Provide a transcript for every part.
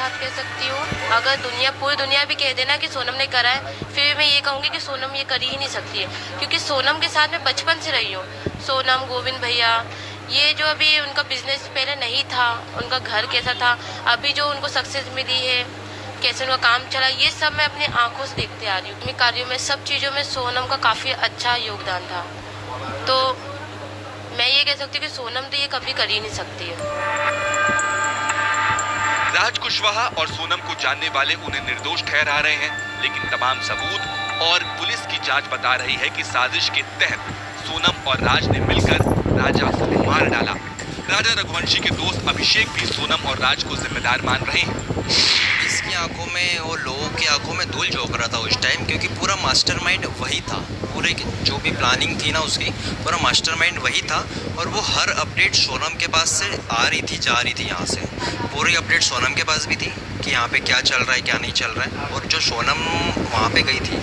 बात कह सकती हूँ, अगर पूरी दुनिया भी कह देना कि सोनम ने करा है, फिर भी मैं ये कहूँगी कि सोनम ये कर ही नहीं सकती है, क्योंकि सोनम के साथ मैं बचपन से रही हूँ। सोनम, गोविंद भैया, ये जो अभी उनका बिजनेस पहले नहीं था, उनका घर कैसा था, अभी जो उनको सक्सेस मिली है, कैसे उनका काम चला, ये सब मैं अपनी आंखों से देखते आ रही हूँ। अपने कार्यों में, सब चीज़ों में सोनम का काफ़ी अच्छा योगदान था। तो मैं ये कह सकती हूँ कि सोनम तो ये कभी कर ही नहीं सकती है। राज कुशवाहा और सोनम को जानने वाले उन्हें निर्दोष ठहरा रहे हैं, लेकिन तमाम सबूत और पुलिस की जांच बता रही है कि साजिश के तहत सोनम और राज ने मिलकर राजा को मार डाला। राजा रघुवंशी के दोस्त अभिषेक भी सोनम और राज को जिम्मेदार मान रहे हैं। इसकी आंखों में और लोगों की आंखों में धूल झोंक रहा था उस टाइम, क्योंकि पूरा मास्टरमाइंड वही था। पूरे जो भी प्लानिंग थी ना उसकी, पूरा मास्टरमाइंड वही था। और वो हर अपडेट सोनम के पास से आ रही थी, जा रही थी यहाँ से। पूरी अपडेट सोनम के पास भी थी कि यहाँ पे क्या चल रहा है, क्या नहीं चल रहा है। और जो सोनम वहाँ पे गई थी,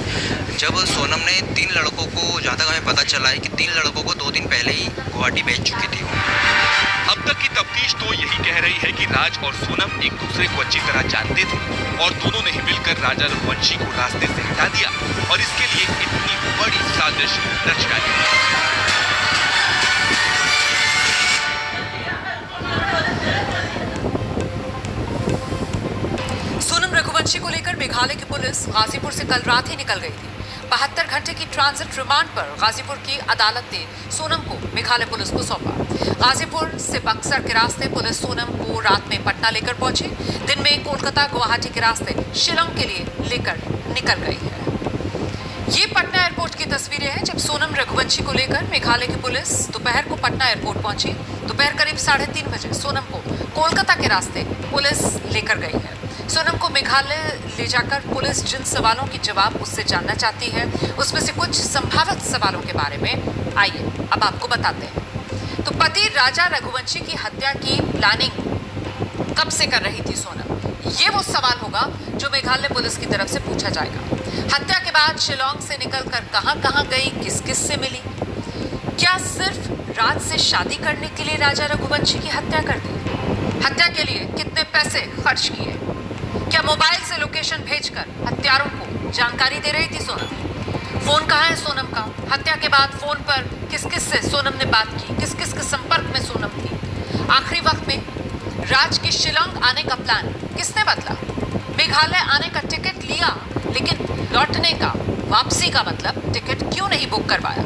जब सोनम ने 3 लड़कों को, जहाँ तक हमें पता चला है कि 3 लड़कों को 2 दिन पहले ही गुवाहाटी भेज चुकी थी वो। अब तक की तफ्तीश तो यही कह रही है कि राज और सोनम एक दूसरे को अच्छी तरह जानते थे और दोनों ने मिलकर राजा रघुवंशी को रास्ते से हटा दिया और इसके लिए इतनी बड़ी साजिश रच डाली। सोनम रघुवंशी को लेकर मेघालय की पुलिस गाजीपुर से कल रात ही निकल गई थी। 72 घंटे की ट्रांजिट रिमांड पर गाजीपुर की अदालत ने सोनम को मेघालय पुलिस को सौंपा। गाजीपुर से बक्सर के रास्ते पुलिस सोनम को रात में पटना लेकर पहुंची। दिन में कोलकाता गुवाहाटी के रास्ते शिलोंग के लिए लेकर निकल गई है। ये पटना एयरपोर्ट की तस्वीरें हैं जब सोनम रघुवंशी को लेकर मेघालय की पुलिस दोपहर को पटना एयरपोर्ट पहुंची। दोपहर करीब 3:30 बजे सोनम को कोलकाता के रास्ते पुलिस लेकर गई है। सोनम को मेघालय ले जाकर पुलिस जिन सवालों की जवाब उससे जानना चाहती है, उसमें से कुछ संभावित सवालों के बारे में आइए अब आपको बताते हैं। तो पति राजा रघुवंशी की हत्या की प्लानिंग कब से कर रही थी सोनम? ये वो सवाल होगा जो मेघालय पुलिस की तरफ से पूछा जाएगा। हत्या के बाद शिलोंग से निकलकर कहां-कहां गई, किस-किस से मिली? क्या सिर्फ राज से शादी करने के लिए राजा रघुवंशी की हत्या कर दी? हत्या के लिए कितने पैसे खर्च किए? क्या मोबाइल से लोकेशन भेजकर हत्यारों को जानकारी दे रही थी सोनम? फोन कहाँ है सोनम का? हत्या के बाद फोन पर किस-किस से सोनम ने बात की? किस-किस के संपर्क में सोनम थी? आखिरी वक्त में राज की शिलोंग आने का प्लान किसने बदला? मेघालय आने का टिकट लिया, लेकिन लौटने का, वापसी का मतलब टिकट क्यों नहीं बुक करवाया?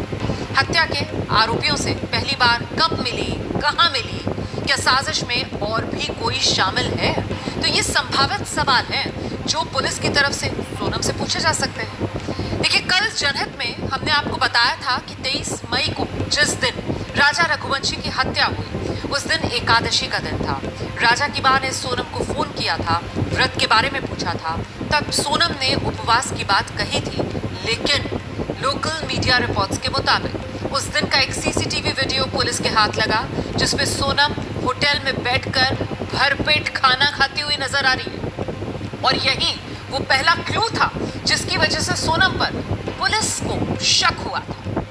हत्या के आरोपियों से पहली बार कब मिली, कहाँ मिली? क्या साजिश में और भी कोई शामिल है? तो ये संभावित सवाल हैं जो पुलिस की तरफ से सोनम से पूछे जा सकते हैं। देखिए, कल जनहित में हमने आपको बताया था कि 23 मई को जिस दिन राजा रघुवंशी की हत्या हुई, उस दिन एकादशी का दिन था। राजा की मां ने सोनम को फोन किया था, व्रत के बारे में पूछा था। तब सोनम ने उपवास की बात कही थी, लेकिन लोकल मीडिया रिपोर्ट्स के मुताबिक उस दिन का एक सीसीटीवी वीडियो पुलिस के हाथ लगा, जिसमें सोनम होटल में बैठकर भरपेट खाना खाती हुई नजर आ रही है। और यही वो पहला क्लू था जिसकी वजह से सोनम पर पुलिस को शक हुआ था।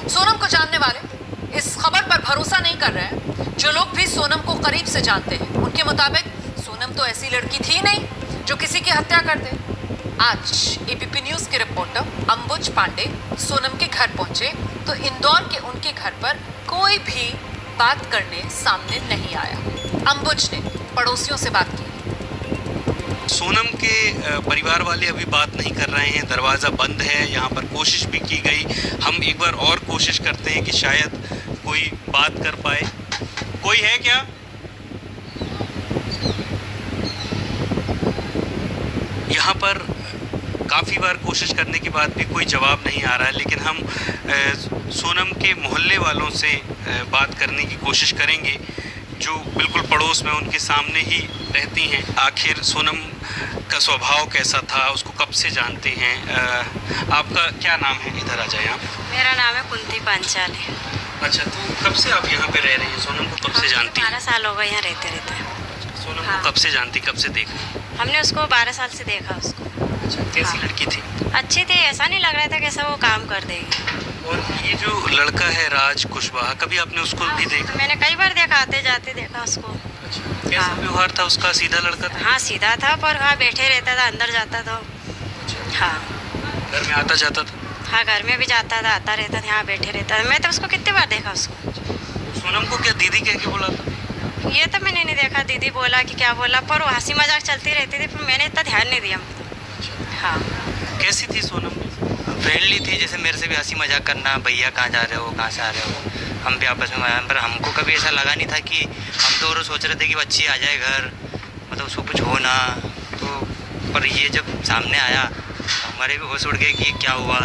सोनम को जानने वाले इस खबर पर भरोसा नहीं कर रहे हैं। जो लोग भी सोनम को करीब से जानते हैं, उनके मुताबिक सोनम तो ऐसी लड़की थी नहीं जो किसी की हत्या कर दे। आज एबीपी न्यूज के रिपोर्टर अंबुज पांडे सोनम के घर पहुंचे तो इंदौर के उनके घर पर कोई भी बात करने सामने नहीं आया। अंबुज ने पड़ोसियों से बात की। सोनम के परिवार वाले अभी बात नहीं कर रहे हैं, दरवाज़ा बंद है। यहाँ पर कोशिश भी की गई, हम एक बार और कोशिश करते हैं कि शायद कोई बात कर पाए। कोई है क्या? यहाँ पर काफ़ी बार कोशिश करने के बाद भी कोई जवाब नहीं आ रहा है, लेकिन हम सोनम के मोहल्ले वालों से बात करने की कोशिश करेंगे जो बिल्कुल पड़ोस में उनके सामने ही रहती हैं। आखिर सोनम का स्वभाव कैसा था, उसको कब से जानते हैं? आपका क्या नाम है? इधर आ जाए आप। मेरा नाम है कुंती पांचाली। अच्छा, तो कब से आप यहाँ पे रह रही हैं? सोनम को कब से जानती हैं? 12 साल हो गए यहाँ रहते रहते। सोनम हाँ। को कब से जानती, कब से देखा? हमने उसको 12 साल से देखा उसको। अच्छा, कैसी हाँ। लड़की थी? अच्छी थी, ऐसा नहीं लग रहा था कैसा वो काम कर देगी। और ये जो लड़का है राज कुशवाहा, कभी आपने उसको भी देखा? तो मैंने कई बार देखा, आते जाते देखा उसको। कैसा हाँ। व्यवहार था उसका? सीधा लड़का था? हाँ सीधा था, पर हाँ बैठे रहता था, अंदर जाता था। हाँ घर में आता जाता था? हाँ, घर में भी जाता था, आता रहता था, यहाँ बैठे रहता था। मैं तो उसको कितनी बार देखा उसको। सोनम को क्या दीदी कह के बोला था? ये तो मैंने नहीं देखा दीदी बोला कि क्या बोला, पर वो हंसी मजाक चलती रहती थी, पर मैंने इतना ध्यान नहीं दिया। हाँ। कैसी थी सोनम? फ्रेंडली थी, जैसे मेरे से भी हंसी मजाक करना, भैया कहाँ जा रहे हो, कहाँ से आ रहे हो, हम भी आपस में। पर हमको कभी ऐसा लगा नहीं था कि हम तो और सोच रहे थे कि बच्ची आ जाए घर, मतलब उसको कुछ हो ना। तो पर ये जब सामने आया हमारे भी होश उड़ गए कि क्या हुआ।